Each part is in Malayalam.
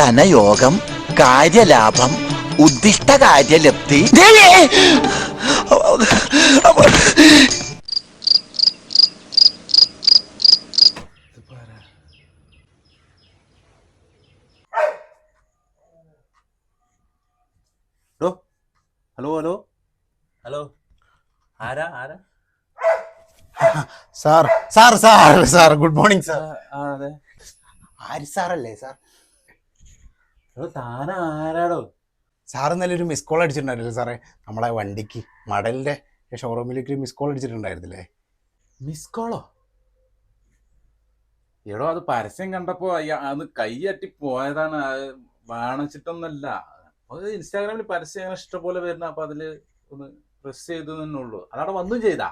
ധനയോഗം, കാര്യലാഭം, ഉദ്ദിഷ്ട കാര്യലബ്ധി. ഹലോ ഹലോ ഹലോ, ആരാ ആരാ? Sir sir sir sir good morning sir. അതെ, ആര് സാറല്ലേ സാർ? താന ആരാടോ? സാർ ഇന്നലെ ഒരു മിസ് കോൾ അടിച്ചിട്ടുണ്ടായിരുന്നില്ലേ സാറേ? നമ്മളെ വണ്ടിക്ക് മടലിന്റെ ഷോറൂമിലേക്ക് മിസ് കോൾ അടിച്ചിട്ടുണ്ടായിരുന്നില്ലേ? മിസ് കോളോ? എടോ, അത് പരസ്യം കണ്ടപ്പോ അത് കൈയട്ടി പോയതാണ്. അത് വാണിച്ചിട്ടൊന്നല്ല. അത് ഇൻസ്റ്റാഗ്രാമിൽ പരസ്യം അങ്ങനെ ഇഷ്ടംപോലെ വരുന്ന, അപ്പൊ അതില് ഒന്ന് പ്രസ് ചെയ്തു തന്നെ ഉള്ളൂ. അതവിടെ വന്നും ചെയ്താ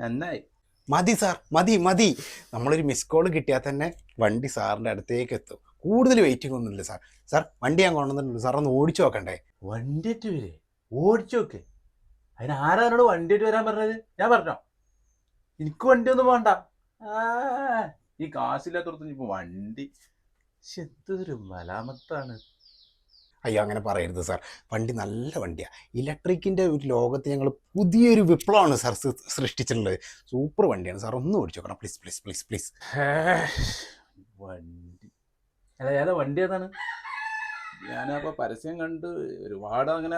നന്നായി. മതി സാർ, മതി മതി. നമ്മളൊരു മിസ് കോൾ കിട്ടിയാൽ തന്നെ വണ്ടി സാറിൻ്റെ അടുത്തേക്ക് എത്തും. കൂടുതൽ വെയിറ്റിംഗ് ഒന്നുമില്ല സാർ. സാർ വണ്ടി ഞാൻ കൊണ്ടുവന്നിട്ടുണ്ട്, സാർ ഒന്ന് ഓടിച്ചു നോക്കണ്ടേ? വണ്ടിയായിട്ട് വരെ ഓടിച്ചു നോക്ക്. അതിന് ആരാനോട് വണ്ടിയായിട്ട് വരാൻ പറഞ്ഞത്? ഞാൻ പറഞ്ഞോ എനിക്ക് വണ്ടി ഒന്നും വേണ്ട. ഈ കാശില്ലാത്തടത്ത് ഇപ്പൊ വണ്ടി എന്തൊരു മലാമത്താണ്. അയ്യോ അങ്ങനെ പറയരുത് സാർ. വണ്ടി നല്ല വണ്ടിയാണ്. ഇലക്ട്രിക്കിൻ്റെ ഒരു ലോകത്ത് ഞങ്ങൾ പുതിയൊരു വിപ്ലവമാണ് സാർ സൃഷ്ടിച്ചിട്ടുള്ളത്. സൂപ്പർ വണ്ടിയാണ് സാർ, ഒന്ന് ഓടിച്ചു നോക്കണം പ്ലീസ് പ്ലീസ് പ്ലീസ് പ്ലീസ്. വണ്ടി ഏതാ വണ്ടി ഏതാണ്? ഞാനപ്പോൾ പരസ്യം കണ്ട് ഒരുപാട് അങ്ങനെ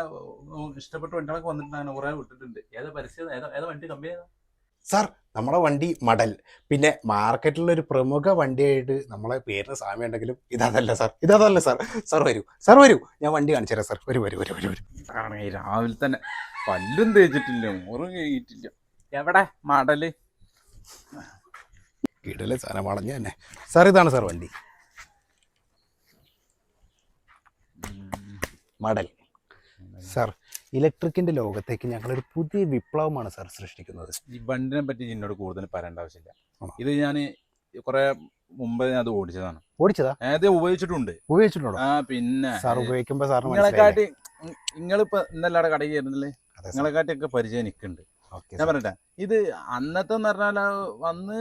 ഇഷ്ടപ്പെട്ട വണ്ടികളൊക്കെ വന്നിട്ടുണ്ട്, അങ്ങനെ കുറേ വിട്ടിട്ടുണ്ട്. ഏതാ പരസ്യം? ഏതാ വണ്ടി? കമ്പനി ഏതാ സാർ? നമ്മുടെ വണ്ടി മടൽ. പിന്നെ മാർക്കറ്റിലൊരു പ്രമുഖ വണ്ടിയായിട്ട് നമ്മളെ പേരിന് സാമ്യം ഉണ്ടെങ്കിലും ഇതല്ല സാർ, ഇതല്ല സാർ. സാർ വരൂ, സാർ വരൂ, ഞാൻ വണ്ടി കാണിച്ചു തരാം സാർ. വരൂ വരൂ വരൂ വരൂ വരൂ. രാവിലെ തന്നെ പല്ലും തേച്ചിട്ടില്ല, മുറും കഴിയിട്ടില്ല. എവിടെ മടല്? കിടലെ സാധനം വളഞ്ഞ തന്നെ സാർ. ഇതാണ് സാർ വണ്ടി, മടൽ. സാർ ഇലക്ട്രിക്കിന്റെ ലോകത്തേക്ക് ഞങ്ങളൊരു പുതിയ വിപ്ലവമാണ് സാർ സൃഷ്ടിക്കുന്നത്. ഈ വണ്ടിനെ പറ്റി എന്നോട് കൂടുതൽ പറയേണ്ട ആവശ്യമില്ല. ഇത് ഞാൻ കുറെ മുമ്പ് അത് ഓടിച്ചതാണ്. ഓടിച്ചതാ? ഉപയോഗിച്ചിട്ടുണ്ടോ? ആ പിന്നെ സാർ ഉപയോഗിക്കുമ്പോ സാർ നിങ്ങളെക്കാട്ടി, നിങ്ങളിപ്പോ ഇന്നല്ലാടെ കടയിൽ കയറുന്നില്ലേ, നിങ്ങളെക്കാട്ടിയൊക്കെ പരിചയം എനിക്കുണ്ട്. ഞാൻ പറയട്ടെ, ഇത് അന്നത്തെ എന്ന് പറഞ്ഞാൽ വന്ന്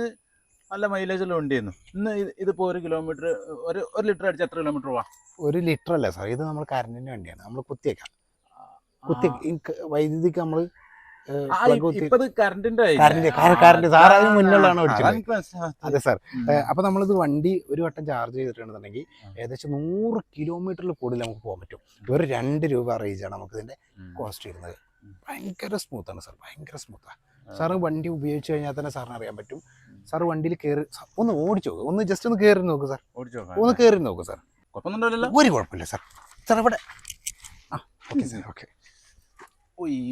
നല്ല മൈലേജുള്ള വണ്ടിയായിരുന്നു. ഇന്ന് ഇതിപ്പോ 1 കിലോമീറ്റർ, ഒരു ലിറ്റർ അടിച്ച് എത്ര കിലോമീറ്റർ പോവാ? 1 ലിറ്റർ അല്ല സാർ, ഇത് നമ്മൾ കറണ്ടിന് വേണ്ടിയാണ്. നമ്മൾ കുത്തിയേക്കാം, വൈദ്യുതിക്ക് നമ്മൾ കറണ്ട് സാർ അതിന് മുന്നുള്ളതാണ് ഓടിച്ചത്. അതെ സാർ. അപ്പൊ നമ്മളിത് വണ്ടി ഒരു വട്ടം ചാർജ് ചെയ്തിട്ടുണ്ടെന്നുണ്ടെങ്കിൽ ഏകദേശം 100 കിലോമീറ്ററിൽ കൂടുതൽ നമുക്ക് പോകാൻ പറ്റും. ഒരു 2 രൂപ റേഞ്ചാണ് നമുക്ക് ഇതിന്റെ കോസ്റ്റ് വരുന്നത്. ഭയങ്കര സ്മൂത്താണ് സാർ, ഭയങ്കര സ്മൂത്താണ് സാറ്. വണ്ടി ഉപയോഗിച്ച് കഴിഞ്ഞാൽ തന്നെ സാറിന് അറിയാൻ പറ്റും. സാർ വണ്ടിയിൽ കയറി ഒന്ന് ഓടിച്ചു നോക്കുക, ഒന്ന് ജസ്റ്റ് ഒന്ന് കയറി നോക്കൂ സാർ, ഒന്ന് കയറി നോക്കൂ സാർ. ഒരു കുഴപ്പമില്ല സാർ. സാർ ഇവിടെ ഓക്കെ സാർ, ഓക്കെ.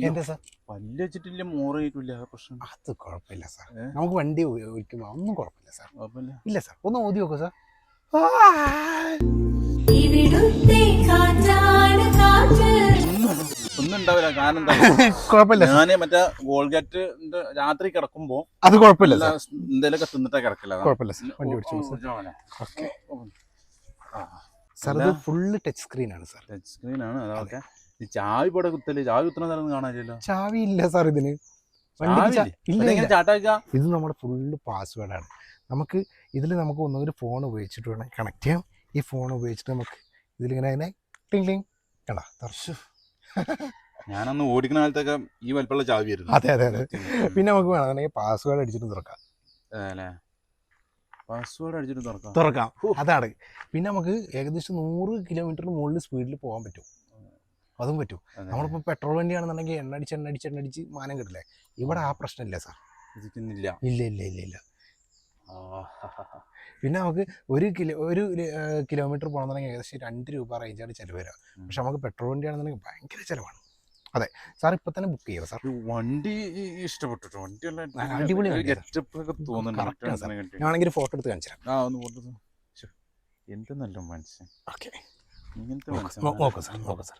എന്താ സാർ പല്ല് വെച്ചിട്ടില്ല, മോറിയിട്ടില്ല, പ്രശ്നം? അത് കുഴപ്പമില്ല സാർ, നമുക്ക് വണ്ടി ഓടിക്കുമ്പോൾ ഒന്നും കുഴപ്പമില്ല സാർ. ഇല്ല സാർ, ഒന്ന് ഓടി നോക്കൂ സാർ. ഒന്നും ഉണ്ടാവില്ല, കാരണം കുഴപ്പമില്ല. ഞാന് മറ്റേ ഗോൾഗേറ്റ് രാത്രി കിടക്കുമ്പോ അത് കുഴപ്പമില്ല, എന്തേലൊക്കെ തിന്നിട്ടാ കിടക്കില്ല. കുഴപ്പമില്ല സാർ, വണ്ടി ഓടിച്ചു സാർ. ഇത് ഫുള്ള് ടച്ച് സ്ക്രീൻ ആണ് സാർ. ടച്ച് സ്ക്രീൻ ആണ്, അതൊക്കെ. ചാവി ഇവിടെ കുത്തല്, ചാവി കുത്തുന്ന സ്ഥലം കാണാനില്ലല്ലോ. ചാവി ഇല്ല സാർ ഇതിന്. ഇത് നമ്മുടെ ഫുള്ള് പാസ്വേഡാണ്. നമുക്ക് ഇതിൽ നമുക്ക് ഒന്നുകൂടി ഫോൺ ഉപയോഗിച്ചിട്ട് വേണം കണക്ട് ചെയ്യാം. ഈ ഫോൺ ഉപയോഗിച്ചിട്ട് നമുക്ക് ഇതിലിങ്ങനെ അതിനെ ടിങ് ടിങ് കണ്ടാ തർശു. ഞാനന്ന് ഓടിക്കുന്ന കാലത്തൊക്കെ ഈ വലിപ്പമുള്ള ചാവി ആയിരുന്നു. അതെ അതെ അതെ. പിന്നെ നമുക്ക് വേണമെന്നുണ്ടെങ്കിൽ പാസ്വേഡ് അടിച്ചിട്ട് തുറക്കാം. പാസ്വേഡ് അടിച്ചിട്ട് തുറക്കാം, അതാണ്. പിന്നെ നമുക്ക് ഏകദേശം 100 കിലോമീറ്ററിന് മുകളിൽ സ്പീഡിൽ പോകാൻ പറ്റും, അതും പറ്റും. നമ്മളിപ്പോൾ പെട്രോൾ വണ്ടിയാണെന്നുണ്ടെങ്കിൽ എണ്ണടിച്ച് മാനം കിട്ടില്ലേ. ഇവിടെ ആ പ്രശ്നമില്ല സാർ, ഇല്ല ഇല്ല ഇല്ല ഇല്ല ഇല്ല. പിന്നെ നമുക്ക് 1 കിലോമീറ്റർ പോകണമെന്നുണ്ടെങ്കിൽ ഏകദേശം 2 രൂപ റേഞ്ചാണ് ചിലവ് വരിക. പക്ഷെ നമുക്ക് പെട്രോൾ വണ്ടിയാണെന്നുണ്ടെങ്കിൽ ഭയങ്കര ചിലവാണ്. അതെ സാർ, ഇപ്പൊ തന്നെ ബുക്ക് ചെയ്യാം സാർ. വണ്ടി ഇഷ്ടപ്പെട്ടു, അടിപൊളി. ഞാണെങ്കിൽ ഫോട്ടോ എടുത്ത് കാണിച്ചു തരാം. എന്ത് നല്ല മനുഷ്യൻ. ഓക്കെ, നോക്കാം സാർ.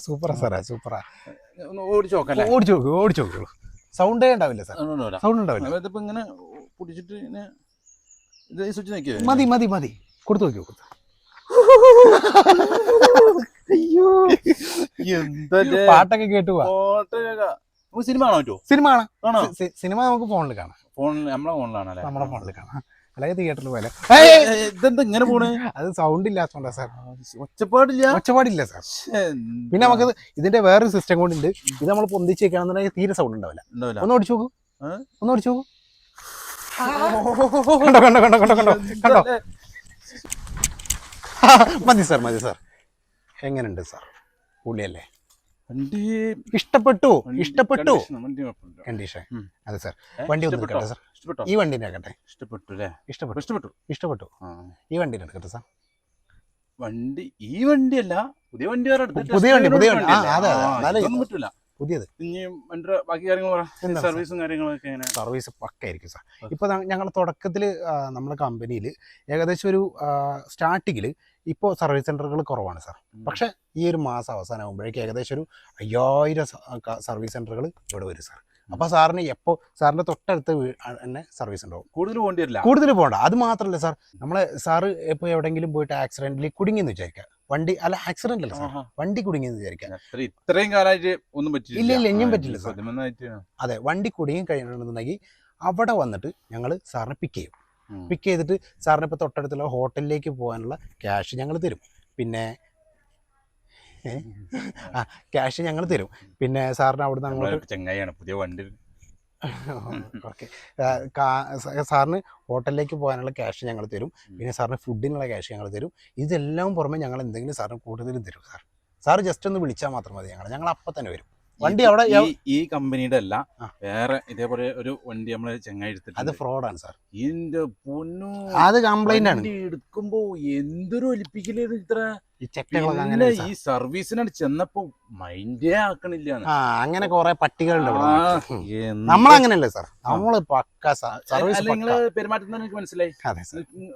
സൂപ്പറാ സാറേ, സൂപ്പറാ. ഓടിച്ചു നോക്കൂ. സൗണ്ടേ ഉണ്ടാവില്ല സാർ, സൗണ്ട് ഉണ്ടാവില്ല. ഇതിപ്പോ ഇങ്ങനെ പിടിച്ചിട്ട് സ്വിച്ച് നോക്കിയോ? മതി കൊടുത്തു നോക്കിയോ. അയ്യോ, പാട്ടൊക്കെ കേട്ടു പോവാ. സിനിമ കാണാൻ പറ്റുമോ? സിനിമ നമുക്ക് ഫോണിൽ കാണാം. നമ്മളെ ഫോണിലാണല്ലേ? നമ്മുടെ ഫോണിൽ കാണാം. അല്ലെങ്കിൽ തിയേറ്ററിൽ പോലെ ഇതെന്താ ഇങ്ങനെ പോണേ? അത് സൗണ്ട് ഇല്ലാത്തോണ്ടാ സാർ. ഒച്ചപ്പാടില്ല. സാർ. പിന്നെ നമുക്ക് ഇതിന്റെ വേറൊരു സിസ്റ്റം കൂടി ഉണ്ട്. ഇത് നമ്മൾ പൊന്തിച്ച് വെക്കുകയാണെന്നുണ്ടെങ്കിൽ തീരെ സൗണ്ട് ഉണ്ടാവില്ല. ഒന്ന് ഓടിച്ചു നോക്കൂ, ഒന്ന് ഓടിച്ചു നോക്കൂ. കണ്ടോ മതി സാർ. എങ്ങനെയുണ്ട് സാർ? പുള്ളിയല്ലേ? വണ്ടി ഇഷ്ടപ്പെട്ടു. കണ്ടീഷൻ. അതെ സാർ. വണ്ടി ഒന്ന് എടുക്കട്ടെ സാർ. ഈ വണ്ടിനെ ആക്കട്ടെ. ഇഷ്ടപ്പെട്ടു. ഈ വണ്ടിനെ എടുക്കട്ടെ സാർ. വണ്ടി ഈ വണ്ടിയല്ല, പുതിയ വണ്ടി പുതിയത് ഇനി ബാക്കി കാര്യങ്ങൾ സർവീസും കാര്യങ്ങളൊക്കെ സർവീസ് പക്കായിരിക്കും സാർ. ഇപ്പൊ ഞങ്ങൾ തുടക്കത്തിൽ നമ്മുടെ കമ്പനിയിൽ ഏകദേശം ഒരു സ്റ്റാർട്ടിങ്ങിൽ ഇപ്പോൾ സർവീസ് സെന്ററുകൾ കുറവാണ് സാർ. പക്ഷെ ഈ ഒരു മാസം അവസാനം ആകുമ്പോഴേക്കും ഏകദേശം ഒരു 5000 സർവീസ് സെന്ററുകൾ ഇവിടെ വരും സാർ. അപ്പൊ സാറിന് എപ്പോൾ സാറിന്റെ തൊട്ടടുത്ത് തന്നെ സർവീസ് ഉണ്ടാവും. കൂടുതൽ പോകണ്ട. അത് മാത്രമല്ല സാർ, നമ്മളെ സാറ് ഇപ്പോൾ എവിടെയെങ്കിലും പോയിട്ട് ആക്സിഡന്റിൽ കുടുങ്ങിയെന്ന് വിചാരിക്കുക. വണ്ടി അല്ല, ആക്സിഡന്റ് അല്ല സാർ, വണ്ടി കുടുങ്ങിയെന്ന് വിചാരിക്കാം. ഇത്രയും കാലമായിട്ട് ഒന്നും പറ്റില്ല. ഇല്ല ഇനിയും പറ്റില്ല സാർ. അതെ, വണ്ടി കുടുങ്ങി കഴിഞ്ഞിട്ടുണ്ടെന്നുണ്ടെങ്കിൽ അവിടെ വന്നിട്ട് ഞങ്ങൾ സാറിനെ പിക്ക് ചെയ്തിട്ട് സാറിന് ഇപ്പോൾ തൊട്ടടുത്തുള്ള ഹോട്ടലിലേക്ക് പോകാനുള്ള ക്യാഷ് ഞങ്ങൾ തരും. പിന്നെ ക്യാഷ് ഞങ്ങൾ തരും. പിന്നെ സാറിന് അവിടെ നിന്ന് അങ്ങോട്ട് ചങ്ങായിയാണ് പുതിയ വണ്ടി. ഓക്കെ, സാറിന് ഹോട്ടലിലേക്ക് പോകാനുള്ള ക്യാഷ് ഞങ്ങൾ തരും. പിന്നെ സാറിന് ഫുഡിനുള്ള ക്യാഷ് ഞങ്ങൾ തരും. ഇതെല്ലാം പുറമെ ഞങ്ങൾ എന്തെങ്കിലും സാറിന് കൂടുതലും തരും സാർ. സാർ ജസ്റ്റ് ഒന്ന് വിളിച്ചാൽ മാത്രം മതി. ഞങ്ങൾ അപ്പം തന്നെ വരും. വണ്ടി അവിടെ ഈ കമ്പനിയുടെ അല്ല, വേറെ ഇതേപോലെ ഒരു വണ്ടി നമ്മള് ചെങ്ങായി എടുത്തിട്ട് അത് ഫ്രോഡാണ് സാർ. ഇതിന്റെ പൊന്നു, അത് കംപ്ലൈന്റ് ആണ്. എടുക്കുമ്പോ എന്തൊരു ഒലിപ്പിക്കല് ഇത്ര. ഈ സർവീസിനാണ് ചെന്നപ്പോ മൈൻഡേ ആക്കണില്ല. അങ്ങനെ കുറെ പട്ടികളുണ്ട്. നമ്മളങ്ങനല്ലേ സാർ, നമ്മള് പക്ക സർവീസ്. നിങ്ങള് പെരുമാറ്റം തന്നെ എനിക്ക് മനസ്സിലായി.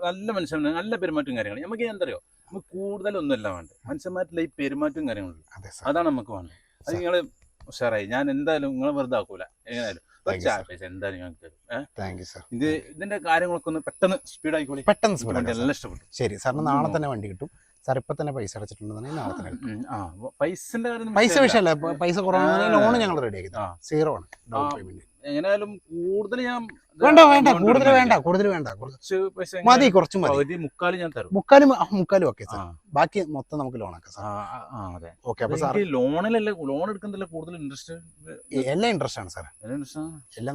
നല്ല മനുഷ്യനാണ്, നല്ല പെരുമാറ്റവും കാര്യങ്ങളും. നമുക്ക് എന്താ അറിയോ, നമുക്ക് കൂടുതലൊന്നുമല്ല വേണ്ടത്, മനുഷ്യന്മാരുടെ ഈ പെരുമാറ്റവും കാര്യങ്ങളും. അതാണ് നമുക്ക് വേണ്ടത്. അത് നിങ്ങള് ഉഷാറായി. ഞാൻ എന്തായാലും നിങ്ങളെ വെറുതെ ആക്കൂല. എങ്ങനെയായാലും എന്തായാലും ഞാൻ തരും. ഇതിന്റെ കാര്യങ്ങളൊക്കെ ഒന്ന് പെട്ടെന്ന് സ്പീഡ് ആയിക്കോളി. എല്ലാം ഇഷ്ടപ്പെട്ടു. ശരി സാറിന് നാളെ തന്നെ വണ്ടി കിട്ടും സാർ. ഇപ്പൊ തന്നെ പൈസ അടച്ചിട്ടുണ്ടെന്നുണ്ടെങ്കിൽ നാളെ തന്നെ കിട്ടും. പൈസ വിഷയമല്ല, പൈസ കുറവാണെങ്കിൽ ലോൺ ഞങ്ങൾ റെഡി ആക്കി 0 ആണ് ഡൗൺ പേയ്മെന്റ്. എങ്ങനെയാലും കൂടുതൽ ഞാൻ വേണ്ട കൂടുതൽ വേണ്ട മതി, കുറച്ച് മതി. മുക്കാലും ഓക്കെ സാർ. ബാക്കി മൊത്തം നമുക്ക് ലോൺ ആക്കാം സാർ. ഓക്കെ, അപ്പൊ സാർ ലോണിലല്ല, ലോൺ എടുക്കുന്നില്ല കൂടുതൽ ഇൻട്രസ്റ്റ്. എല്ലാം ഇൻട്രസ്റ്റ് ആണ് സാർ. എല്ലാം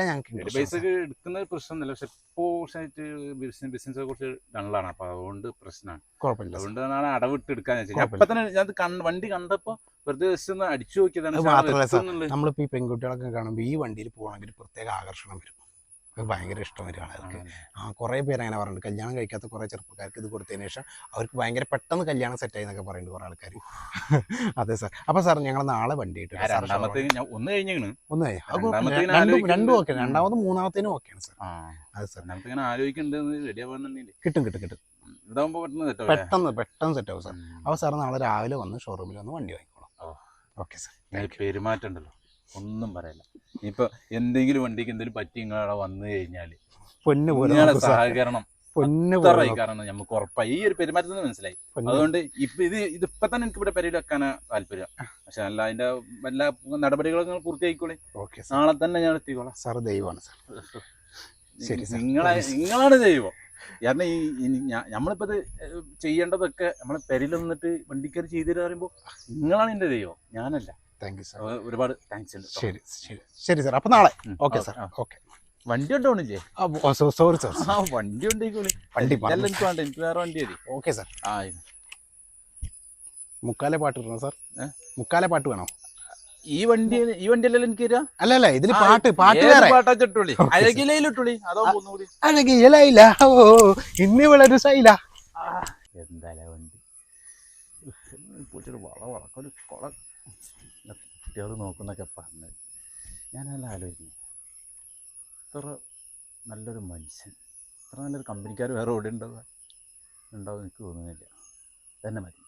ഞങ്ങൾക്ക് പൈസ എടുക്കുന്ന പ്രശ്നമൊന്നുമില്ല. പക്ഷെ ഇപ്പോഴായിട്ട് ബിസിനസ് കുറച്ച് ഡള്ളാണ്. അപ്പൊ അതുകൊണ്ട് പ്രശ്നമാണ്. കുഴപ്പമില്ല. അതുകൊണ്ടാണ് അടവിട്ട് എടുക്കാന്ന് വെച്ചാൽ. അപ്പൊ തന്നെ ഞാൻ വണ്ടി കണ്ടപ്പോ വെറുതെ ജസ്റ്റ് ഒന്ന് അടിച്ചു നോക്കിയതാണ്. മാത്രമല്ല സാർ, നമ്മളിപ്പോ ഈ പെൺകുട്ടികളൊക്കെ കാണുമ്പോൾ ഈ വണ്ടിയിൽ പോകണമെങ്കിൽ പ്രത്യേക ആകർഷണം വരും. അത് ഭയങ്കര ഇഷ്ടം വരും ആളുകൾക്ക്. കുറേ പേര് അങ്ങനെ പറയുന്നുണ്ട്. കല്യാണം കഴിക്കാത്ത കുറേ ചെറുപ്പക്കാർക്ക് ഇത് കൊടുത്തതിന് ശേഷം അവർക്ക് ഭയങ്കര പെട്ടെന്ന് കല്യാണം സെറ്റായി എന്നൊക്കെ പറയുന്നുണ്ട് കുറേ ആൾക്കാർ. അതെ സാർ. അപ്പോൾ സാർ ഞങ്ങൾ നാളെ വണ്ടി കിട്ടും. രണ്ടും ഓക്കെ, രണ്ടാമതും മൂന്നാമത്തേനും ഓക്കെയാണ് സാർ. അതെ സാർ. കിട്ടും പെട്ടെന്ന് സെറ്റാവും സാർ. അപ്പോൾ സാർ നാളെ രാവിലെ വന്ന് ഷോറൂമിൽ വന്ന് വണ്ടി വാങ്ങിക്കോളാം. Okay sir. പെരുമാറ്റമുണ്ടല്ലോ, ഒന്നും പറയല്ല. ഇപ്പൊ എന്തെങ്കിലും വണ്ടിക്ക് എന്തെങ്കിലും പറ്റി നിങ്ങളവിടെ വന്നു കഴിഞ്ഞാല് പൊന്നുപോലെ സഹകരണം കാരണം നമുക്ക് ഉറപ്പായി. ഈ ഒരു പെരുമാറ്റത്തിന് മനസ്സിലായി. അതുകൊണ്ട് ഇതിപ്പോ തന്നെ എനിക്ക് ഇവിടെ പരിപാടി വെക്കാനാ താല്പര്യം. പക്ഷെ അല്ല, അതിന്റെ എല്ലാ നടപടികളൊക്കെ പൂർത്തിയായിക്കോളെ. നാളെ തന്നെ ഞാൻ എത്തിക്കോളാം സാർ. ദൈവമാണ് സാർ. നിങ്ങളാണ് ദൈവം. കാരണം നമ്മളിപ്പോ ഇത് ചെയ്യേണ്ടതൊക്കെ നമ്മളെ പെരിൽ നിന്നിട്ട് വണ്ടിക്കാർ ചെയ്തു പറയുമ്പോ നിങ്ങളാണ് എന്റെ ദൈവം, ഞാനല്ല. Thank you sir. ഒരുപാട് താങ്ക്സ് ഉണ്ട്. ശരി സാർ. അപ്പൊ നാളെ ഓക്കെ സാർ. ഓക്കെ. വണ്ടി ഉണ്ടോണില്ലേ? Sorry sir. വണ്ടി ഉണ്ടേക്കോളി. എനിക്ക് വേണ്ട, എനിക്ക് വേറെ വണ്ടി മതി. Okay sir. മുക്കാലെ പാട്ട് വേണോ സാർ? മുക്കാലെ പാട്ട് വേണോ? ഈ വണ്ടിയല്ലല്ലോ എനിക്ക് തരാ. അല്ലല്ല, ഇതില് പാട്ട് വേറെ പാട്ടിട്ടുള്ളി. അഴകിലയിലിട്ടുള്ളി. അതോ അഴകിലയില ഇന്ന് വളരെ സൈല. എന്തായാലും വണ്ടി വളക്കൊരു കുളം കുട്ടികൾ നോക്കുന്നൊക്കെ പറഞ്ഞ് ഞാനല്ല ആലോചിക്കുന്നു. ഇത്ര നല്ലൊരു മനുഷ്യൻ, ഇത്ര നല്ലൊരു കമ്പനിക്കാർ വേറെ എവിടെ ഉണ്ടാവും എനിക്ക് തോന്നുന്നില്ല. തന്നെ മതി.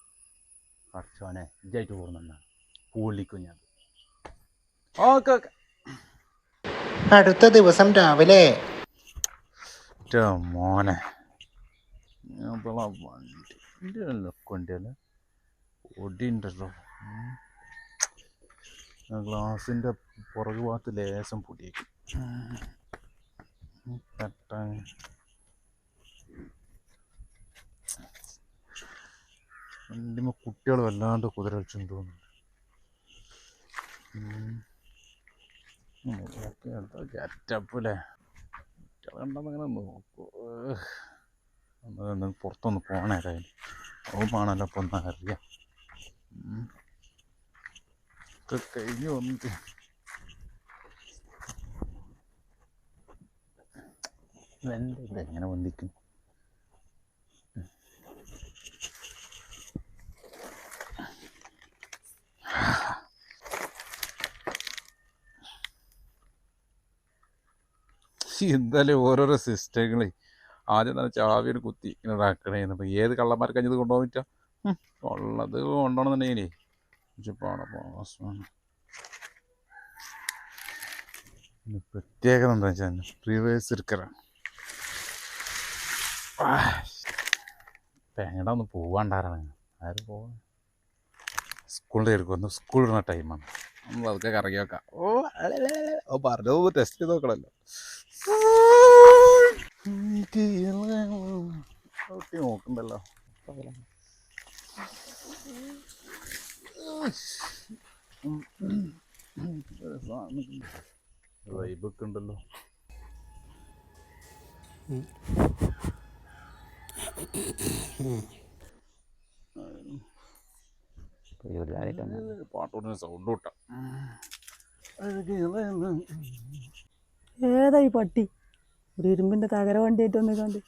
കർച്ചോനെ ഇതായിട്ട് പോകുന്നതാണ്. പൂളിക്കും ഞാൻ. ഓക്കെ. അടുത്ത ദിവസം രാവിലെ മോനെ വണ്ടിയല്ലേ ഒടിയുണ്ടല്ലോ. ഗ്ലാസിൻ്റെ പുറകു ഭാഗത്ത് ലേശം പൊടിയേക്കും. വണ്ടിമ കുട്ടികൾ വല്ലാണ്ട് കുതിര കളിച്ചും തോന്നുന്നു. എന്താ ഗെറ്റപ്പല്ലേ, കുട്ടികൾ കണ്ടെന്നങ്ങനെ നോക്കൂ. പുറത്തൊന്ന് പോണേരായി ഓമാണല്ലോ ഇപ്പൊ ഒന്ന് അറിയാം. കഴിഞ്ഞു വന്നിട്ട് എങ്ങനെ വന്നിക്കും. എന്തായാലും ഓരോരോ സിസ്റ്റങ്ങളെ ആദ്യം തന്നെ ചാവിയിൽ കുത്തി ഇങ്ങനെ ഇതാക്കണേന്ന്. അപ്പം ഏത് കള്ളന്മാർക്ക് കഴിഞ്ഞത് കൊണ്ടുപോകാൻ പറ്റുക? ഉള്ളത് കൊണ്ടുപോകണമെന്നുണ്ടെങ്കിലേ പ്രത്യേകത എന്താ വെച്ചാൽ റിവേഴ്സ് എടുക്കലാണ്. ഇപ്പം എങ്ങടാ ഒന്ന് പോവാണ്ടാരാണ്, ആരും പോവാൻ സ്കൂളിൽ എടുക്കും. ഒന്ന് സ്കൂൾ ഇടുന്ന ടൈമാണ്, നമ്മൾ അതൊക്കെ കറങ്ങി വെക്കാം. ഓ പറഞ്ഞത് ടെസ്റ്റ് ചെയ്ത് നോക്കണമല്ലോ. നോക്കണ്ടല്ലോ, വൈബൊക്കെ ഉണ്ടല്ലോ. പാട്ടോടിന് സൗണ്ട് കൂട്ടാം. ഏതായി പട്ടി ഒരു ഇരുമ്പിന്റെ തകര വണ്ടി ആയിട്ട് വന്നിക്കാണ്ട്.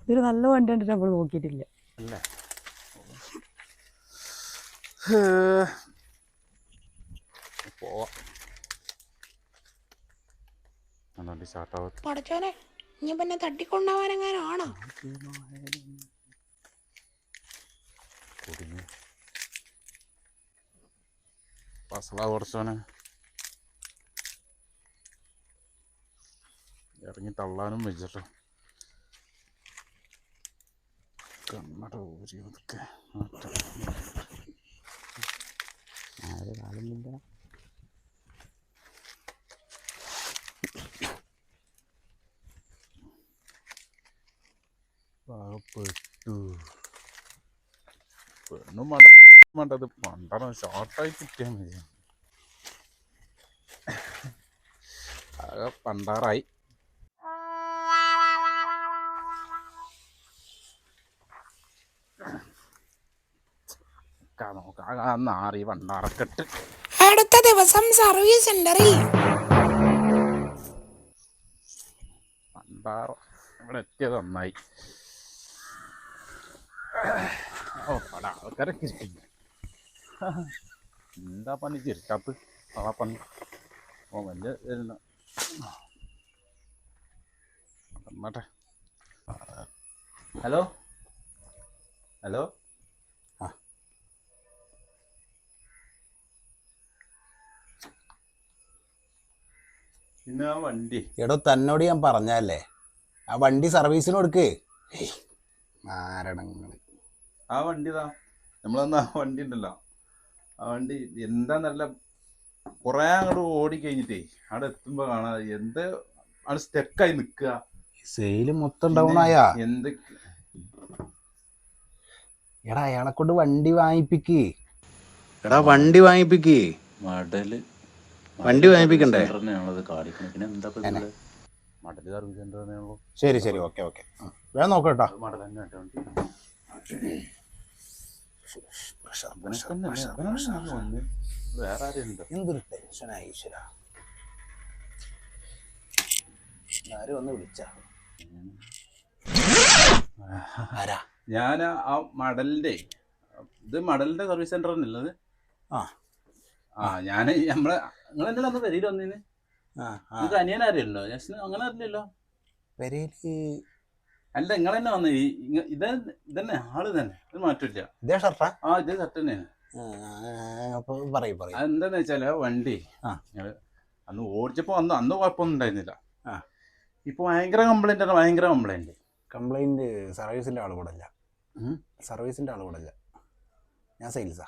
ഇതൊരു നല്ല വണ്ടി കണ്ടിട്ട് നമ്മൾ നോക്കിയിട്ടില്ല അല്ലേ. പോവാം. പടച്ചോനെ, ഇനി പിന്നെ തട്ടിക്കൊണ്ടാവാനെങ്ങാനാണോ? കുറച്ചോനെ ഇറങ്ങി തള്ളാനും വെച്ചിട്ടോ. കണ്ണട ഊരി അതൊക്കെ പാകപ്പെട്ടു. പെണ്ണും വേണ്ടത് പണ്ടറ ഷോർട്ടായി കിട്ടിയാൽ മതി. ആകെ പണ്ടാറായി. നോക്കാറി പണ്ടാറക്കെട്ട്. അടുത്ത ദിവസം സർവീസ് സെന്ററിൽ പണ്ടാറ ഇവിടെ എത്തിയത് നന്നായി. ഓ പടാ ആൾക്കാരൊക്കെ ഇരിക്കുന്നു. എന്താ പണി ചിരിക്കാത്ത ആ പണി. ഓ വലിയ വരുന്ന കണ്ണട്ടെ. Hello hello. പിന്നെ ആ വണ്ടി എടോ തന്നോട് ഞാൻ പറഞ്ഞല്ലേ ആ വണ്ടി സർവീസിന് കൊടുക്ക്. മാരണങ്ങൾ ആ വണ്ടി ഇതാ നമ്മളന്ന് ആ വണ്ടി ഉണ്ടല്ലോ, ആ വണ്ടി എന്താന്നല്ല കുറേ അങ്ങോട്ട് ഓടിക്കഴിഞ്ഞിട്ടേ അവിടെ എത്തുമ്പോ കാണാ എന്ത് അവിടെ സ്റ്റെക്കായി നിക്കുക. സെയില് മൊത്തം ഡൗൺ ആയാ. എന്ത് എടാ അയാളെ കൊണ്ട് വണ്ടി വാങ്ങിപ്പിക്ക്. എടാ വണ്ടി വാങ്ങിപ്പിക്ക്. മടല് വണ്ടി വാങ്ങിപ്പിക്കണ്ടേ? മടല് സർവീസ് സെന്റർ തന്നെയാണല്ലോ. ശരി ശരി, ഓക്കെ ഓക്കെ, വേഗം നോക്കട്ടോ. മടൽ തന്നെ വേറെ ആരുണ്ട്? എന്തൊരു ടെൻഷനായി ഈശ്വര. ആരും ഒന്ന് വിളിച്ച ആരാ? ഞാൻ ആ മടലിന്റെ മടലിന്റെ സർവീസ് സെന്റർ തന്നെയല്ലത്. ഞാൻ നിങ്ങളെന്നെ അന്ന് പെരയിൽ വന്നീന്. നിങ്ങൾക്ക് അനിയനാരല്ലോ ജസ്റ്റിന്? അങ്ങനെ അറിയില്ലല്ലോ. പെരയില് അല്ല നിങ്ങൾ തന്നെ വന്ന ഇതന്നെ ആള് തന്നെ, ഇത് മാറ്റില്ല. ഇതേ ഷർട്ടാ? ആ ഇതേ ഷർട്ട് തന്നെയാണ്. അതെന്താന്ന് വെച്ചാല് വണ്ടി അന്ന് ഓടിച്ചപ്പോ അന്ന് കുഴപ്പമൊന്നും ഉണ്ടായിരുന്നില്ല. ഇപ്പൊ ഭയങ്കര കംപ്ലൈന്റ് ആണ്, ഭയങ്കര കംപ്ലൈന്റ്. സർവീസിന്റെ ആള് കൂടെ അല്ല, സർവീസിന്റെ ആള് കൂടെ അല്ല, ഞാൻ സെയിൽസാ.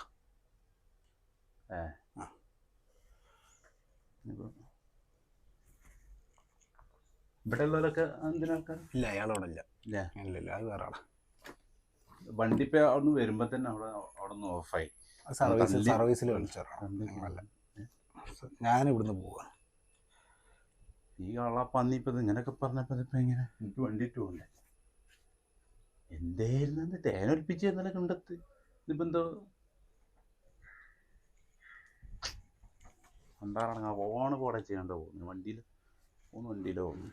ഇവിടെ ഉള്ളവരൊക്കെ എന്തിനാൾക്കാർ ഇല്ല അയാളവിടെ ഇല്ല. ഇല്ല ഇല്ല അത് വേറെ ആളാ. വണ്ടി ഇപ്പൊ അവിടെ വരുമ്പോ തന്നെ അവിടെ നിന്ന് ഓഫായി. സർവീസിൽ വിളിച്ചല്ല, ഞാൻ ഇവിടുന്ന് പോവാണ്. ഈ പന്നി ഇപ്പൊ ഇങ്ങനെയൊക്കെ പറഞ്ഞപ്പോ ഇപ്പൊ എങ്ങനെ എനിക്ക് വണ്ടിയിട്ട് പോകണ്ടേ? എന്തായിരുന്നു തേനൊലിപ്പിച്ച് എന്നല്ല കണ്ടെത്ത്. ഇതിപ്പോ എന്തോ ഉണ്ടാകണം ഓണ് കൂടെ ചെയ്യണ്ട പോകുന്നു. വണ്ടിയിലോ പോകുന്നു.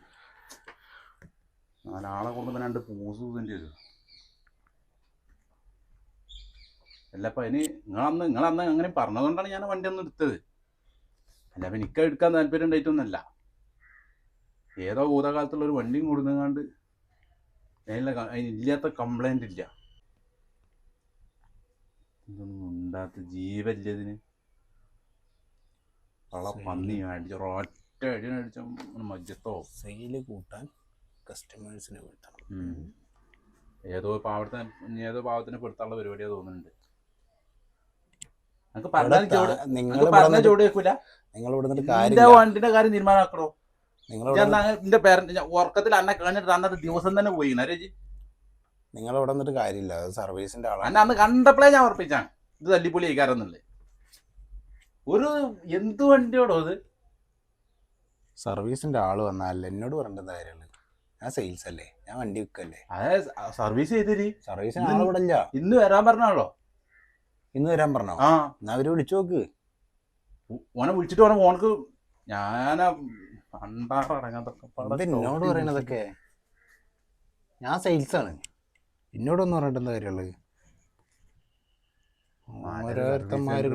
4 ആളെ കൊണ്ട് 2 പൂസ് പൂസിൻ്റെ വരും. അല്ലപ്പ അതിന് നിങ്ങളന്ന് അങ്ങനെ പറഞ്ഞതുകൊണ്ടാണ് ഞാൻ വണ്ടി ഒന്നും എടുത്തത്. അല്ല അപ്പം എനിക്ക് എടുക്കാൻ താല്പര്യം ഉണ്ടായിട്ടൊന്നുമല്ല. ഏതോ ഭൂതകാലത്തുള്ള ഒരു വണ്ടിയും കൊടുങ്ങാണ്ട് അതിനില്ലാത്ത കംപ്ലൈൻ്റ് ഇല്ല. ഇതൊന്നും ഉണ്ടാത്ത ജീവല്ല ഇതിന്. പന്നി അടിച്ച ഒറ്റ അടിച്ച മജ്ജത്തോ സെയില് കൂട്ടാൻ കസ്റ്റമേഴ്സിനെ വീഴ്ത്തണം. ഏതോ പാവത്തിനെ പെടുത്താനുള്ള പരിപാടിയാ തോന്നുന്നുണ്ട്. പറഞ്ഞ ജോഡി വെക്കൂല. എന്റെ വണ്ടിന്റെ കാര്യം തീരുമാനമാക്കണോ? എന്റെ പേരന്റ് ഉറക്കത്തിൽ അന്നെ കഴിഞ്ഞിട്ട് അന്നത്തെ ദിവസം തന്നെ പോയി. നിങ്ങൾ ഇവിടെ നിന്നിട്ട് കാര്യമില്ല. സർവീസിന്റെ ആളാണ്. അന്ന് കണ്ടപ്പോഴേ ഞാൻ ഉറപ്പിച്ചാണ് ഇത് തല്ലിപ്പൊളി കഴിക്കാറെന്നുള്ളത്. ഒരു എന്ത് വണ്ടിയോടോ അത്? സർവീസിന്റെ ആള് വന്നാലേ എന്നോട് പറഞ്ഞിട്ട് കാര്യമുള്ളൂ. ഞാൻ സെയിൽസ് അല്ലേ, ഞാൻ വണ്ടി വിൽക്കല്ലേ. അതെ സർവീസ് ചെയ്തിരി. സർവീസിന് ആൾ ഇവിടെ ഇല്ല. ഇന്ന് വരാൻ പറഞ്ഞാണല്ലോ. ഇന്ന് വരാൻ പറഞ്ഞോ? ആ എന്നാ അവര് വിളിച്ചു നോക്ക്. ഓനെ വിളിച്ചിട്ട് ഓനെ ഓനക്ക് എന്നോട് പറയണതൊക്കെ ഞാൻ സെയിൽസ് ആണ്. എന്നോടൊന്നും പറഞ്ഞിട്ട് എന്താ കാര്യമുള്ളത്? ഓരോരുത്തന്മാര്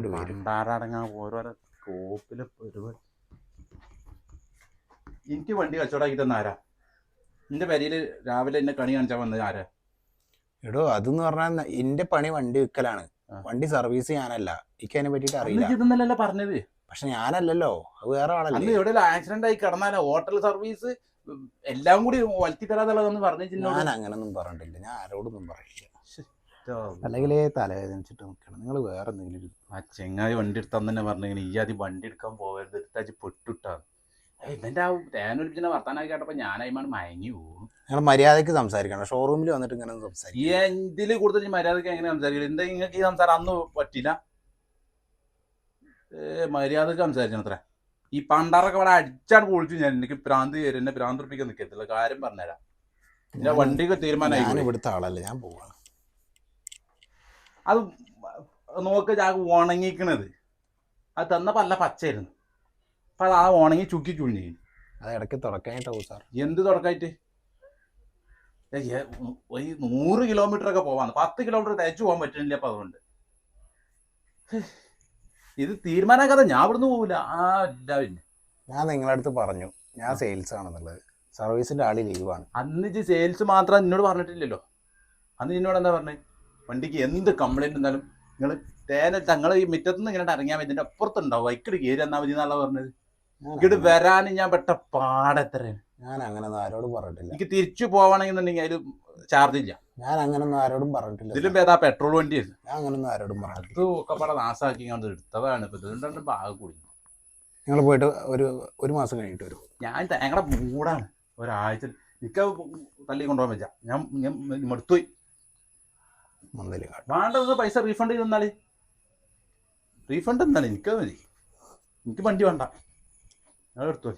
ഓരോരോ സ്കോപ്പില് പരിപാടി. എനിക്ക് വണ്ടി കച്ചവടമാക്കി തന്ന ആരാ? എന്റെ പേരില് രാവിലെ എന്നെ കണി കാണിച്ചാൽ വന്നത് ആരാ? എടോ അതെന്ന് പറഞ്ഞാൽ എന്റെ പണി വണ്ടി വിൽക്കലാണ്. വണ്ടി സർവീസ് ചെയ്യാനല്ല. എനിക്ക് അതിനെ പറ്റിയിട്ട് അറിയില്ല. പറഞ്ഞത് പക്ഷെ ഞാനല്ലല്ലോ, അത് വേറെ ആളല്ലേ. അന്ന് എവിടെ ആക്സിഡന്റ് ആയി കിടന്നാലോ ഹോട്ടൽ സർവീസ് എല്ലാം കൂടി വലത്തി തരാന്നുള്ളതൊന്നും പറഞ്ഞു. ഞാൻ അങ്ങനൊന്നും പറഞ്ഞിട്ടില്ല. ഞാൻ ആരോടൊന്നും പറയില്ല. അല്ലെങ്കിൽ തലവേദനിച്ചിട്ട് നിൽക്കണം. നിങ്ങൾ വേറെ എന്തെങ്കിലും ആ ചെങ്ങായി വണ്ടി എടുത്താന്ന് തന്നെ പറഞ്ഞിങ്ങനെ ഈ ആദ്യം വണ്ടി എടുക്കാൻ പോകരുത്, എടുത്താച്ച് പെട്ടിട്ടാണ്. ഇവന്റെ ആ തേനൊലിപ്പിച്ചിന്റെ വർത്താനം കേട്ടപ്പോ ഞാനായിമാണ് മയങ്ങി പോകും. നിങ്ങൾ മര്യാദയ്ക്ക് സംസാരിക്കണം. ഷോറൂമിൽ വന്നിട്ട് ഇങ്ങനെ സംസാരിക്കും. ഇതില് കൂടുതൽ മര്യാദക്ക് എങ്ങനെ സംസാരിക്കണം? എന്താ നിങ്ങൾക്ക് ഈ സംസാരം അന്ന് പറ്റില്ല? മര്യാദക്ക് സംസാരിക്കണം അത്ര. ഈ പണ്ടാറൊക്കെ അവിടെ അടിച്ചാണ് പൊളിച്ചു. ഞാൻ എനിക്ക് ഭ്രാന്ത് കയറി എന്നെ ഭ്രാന്ത് ഉറപ്പിക്കാൻ നിൽക്കത്തില്ല. കാര്യം പറഞ്ഞുതരാം. എന്റെ വണ്ടിക്ക് തീരുമാനമായി. ഇവിടുത്തെ ആളല്ലേ, ഞാൻ പോവാണ്. അത് നോക്ക് ചാക്ക് ഉണങ്ങിക്കണത്. അത് തന്നപ്പോ നല്ല പച്ചയായിരുന്നു. അപ്പൊ അത് ആ ഉണങ്ങി ചുക്കി ചുഴിഞ്ഞു. അത് ഇടയ്ക്ക് തുടക്കാനായിട്ടാവും സാർ. എന്ത് തുടക്കായിട്ട്? 100 കിലോമീറ്റർ പോവാന്ന്. 10 കിലോമീറ്റർ തയ്ച്ചു പോകാൻ പറ്റുന്നില്ല. അപ്പൊ അതുകൊണ്ട് ഇത് തീരുമാനമാക്കാതെ ഞാൻ ഇവിടുന്ന് പോവില്ല. ഞാൻ നിങ്ങളുടെ അടുത്ത് പറഞ്ഞു ഞാൻ സെയിൽസ് ആണെന്നുള്ളത്. സർവീസിന്റെ ആള് ലീവാണ്. അന്ന് സെയിൽസ് മാത്രം എന്നോട് പറഞ്ഞിട്ടില്ലല്ലോ. അന്ന് എന്നോട് എന്താ പറഞ്ഞത്? വണ്ടിക്ക് എന്ത് കംപ്ലൈന്റ് இருந்தாലും നിങ്ങൾ തങ്ങൾ ഈ മുറ്റത്തുനിന്ന് ഇങ്ങനെ ഇറങ്ങിയാൽ മതി, ഇതിന്റെ അപ്പുറത്തുണ്ടാവും, വൈക്കട് കയറി എന്നാൽ മതി എന്നാണ് പറഞ്ഞത്. ഇങ്ങോട്ട് വരാനും ഞാൻ പെട്ട പാടെത്രയാണ്. ഞാൻ അങ്ങനൊന്നും ആരോടും പറഞ്ഞിട്ടില്ല. എനിക്ക് തിരിച്ചു പോവാണെന്നുണ്ടെങ്കിൽ അതിൽ ചാർജ് ഇല്ല. ഞാൻ അങ്ങനൊന്നും ആരോടും പറഞ്ഞിട്ടില്ല. ഇതിലും ഏതാ പെട്രോൾ വണ്ടിയായിരുന്നു. ഞാൻ അങ്ങനൊന്നും ആരോടും പറഞ്ഞിട്ടില്ല. അത് ഒക്കെ പാടെ നാശാക്കി കൊണ്ട് എടുത്തതാണ്. ഇപ്പൊ ഇതുകൊണ്ടാണ് ഭാഗം കൂടി. നിങ്ങൾ പോയിട്ട് ഒരു മാസം കഴിഞ്ഞിട്ട് വരും. ഞാൻ ഞങ്ങളുടെ മൂടാണ്. ഒരാഴ്ച നിൽക്ക തല്ലി കൊണ്ടുപോകാൻ വെച്ചാൽ ഞാൻ മടുത്തുപോയി. വേണ്ടത് പൈസ റീഫണ്ട് ചെയ്ത് തന്നാല്. റീഫണ്ട് എന്നാല് എനിക്കത് മതി. എനിക്ക് വണ്ടി വേണ്ട. ഞാൻ എടുത്തു.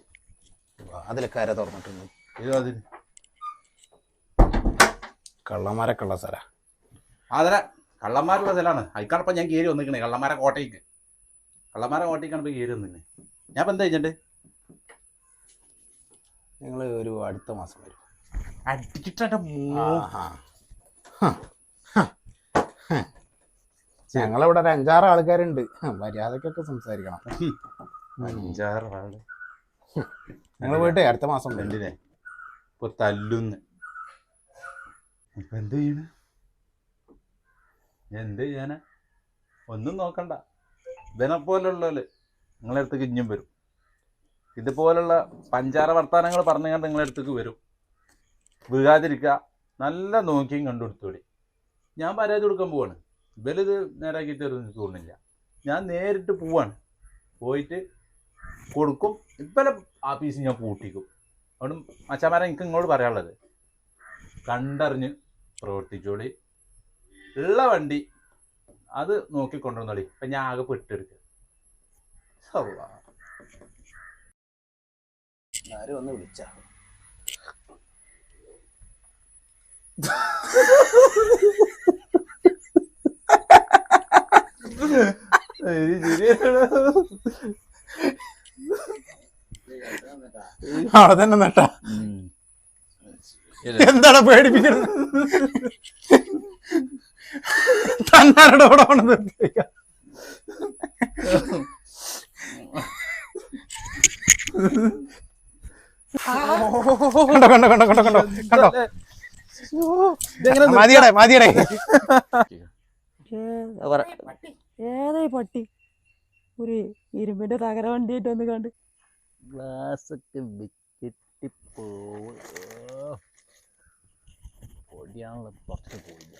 അതിലൊക്കെ ആരാ തുറന്നിട്ടുണ്ട്? ഏതോ അതിന് കള്ളന്മാരൊക്കെ ഉള്ള സ്ഥല. അതല്ല കള്ളന്മാരുള്ള സ്ഥലമാണ്. അതിക്കാണിപ്പോൾ ഞാൻ കയറി വന്നിക്കണേ. കള്ളന്മാരെ കോട്ടയ്ക്കാണ് ഇപ്പോൾ കയറി വന്നിക്കണേ. ഞാൻ ഇപ്പം എന്താ ചെയ്യണ്ടേ? നിങ്ങൾ ഒരു അടുത്ത മാസം വരും. അടിച്ചിട്ടെ ഞങ്ങളിവിടെ ഒരു 5-6 ആൾക്കാരുണ്ട്. മര്യാദക്കൊക്കെ സംസാരിക്കണം. 5-6 ആള്. ഞങ്ങൾ പോയിട്ട് അടുത്ത മാസം രണ്ടിനെ ഇപ്പൊ തല്ലുന്ന്. ഇപ്പൊ എന്ത് ചെയ്യണ? എന്ത് ചെയ്യാനാ? ഒന്നും നോക്കണ്ട. ഇവനെപ്പോലുള്ളവര് നിങ്ങളെ അടുത്തേക്ക് ഇഞ്ഞും വരും. ഇതുപോലുള്ള പഞ്ചാര വർത്താനങ്ങൾ പറഞ്ഞുകൊണ്ട് നിങ്ങളെ അടുത്തേക്ക് വരും. വീഴാതിരിക്കുക. നല്ല നോക്കിയും കണ്ടുകൊടുത്തോടി. ഞാൻ പരാതി കൊടുക്കാൻ പോവാണ്. ഇവരിത് നേരാക്കി തരുമെന്ന് എനിക്ക് തോന്നുന്നില്ല. ഞാൻ നേരിട്ട് പോവാണ്. പോയിട്ട് കൊടുക്കും. ഇവരെ ആഫീസ് ഞാൻ പൂട്ടിക്കും. അതുകൊണ്ട് മച്ചാമാരെ എനിക്ക് ഇങ്ങോട്ട് പറയാനുള്ളത് കണ്ടറിഞ്ഞ് പ്രവർത്തിച്ചോളി. ഉള്ള വണ്ടി അത് നോക്കിക്കൊണ്ടുവന്നോളി. ഇപ്പം ഞാൻ ആകെ പെട്ടെടുക്കുക. ആരും ഒന്ന് വിളിച്ച അവിടെ തന്നെ നട്ടാ. എന്താണ് പേടിപ്പിക്കുന്നത്? തന്നാരുടെ കൂടെ കൊണ്ട് നിർത്തിക്ക. കണ്ടോ കണ്ടോ കണ്ടോ കണ്ടോ കണ്ടോ കണ്ടോ. മതിയടേ മതിയടേ. ഏതായി പട്ടി ഒരു ഇരുമ്പിന്റെ തകര വണ്ടിയായിട്ട് ഒന്ന് കണ്ട് ഗ്ലാസ് ഒക്കെ വെച്ചിട്ട് പൊടിയാണല്ലോ കുറച്ച് പോയില്ല.